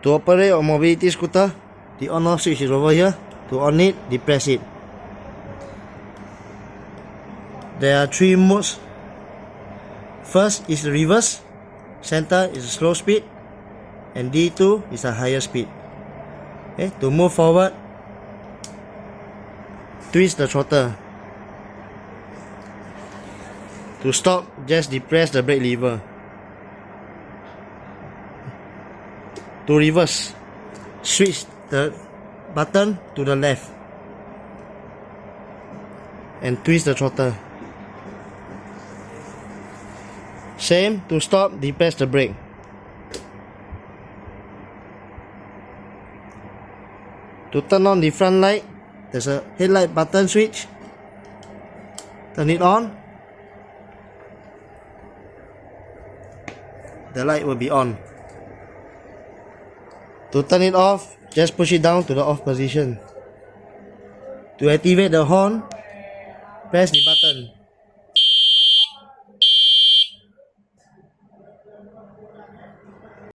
To operate a mobility scooter, the on-off switch is over here. To on it, depress it. There are 3 modes. First is the reverse, center is a slow speed, and D2 is a higher speed. Okay, to move forward, twist the throttle. To stop, just depress the brake lever. To reverse, switch the button to the left and twist the throttle. Same, to stop, depress the brake. To turn on the front light, there's a headlight button switch. Turn it on. The light will be on. To turn it off, just push it down to the off position. To activate the horn, press the button.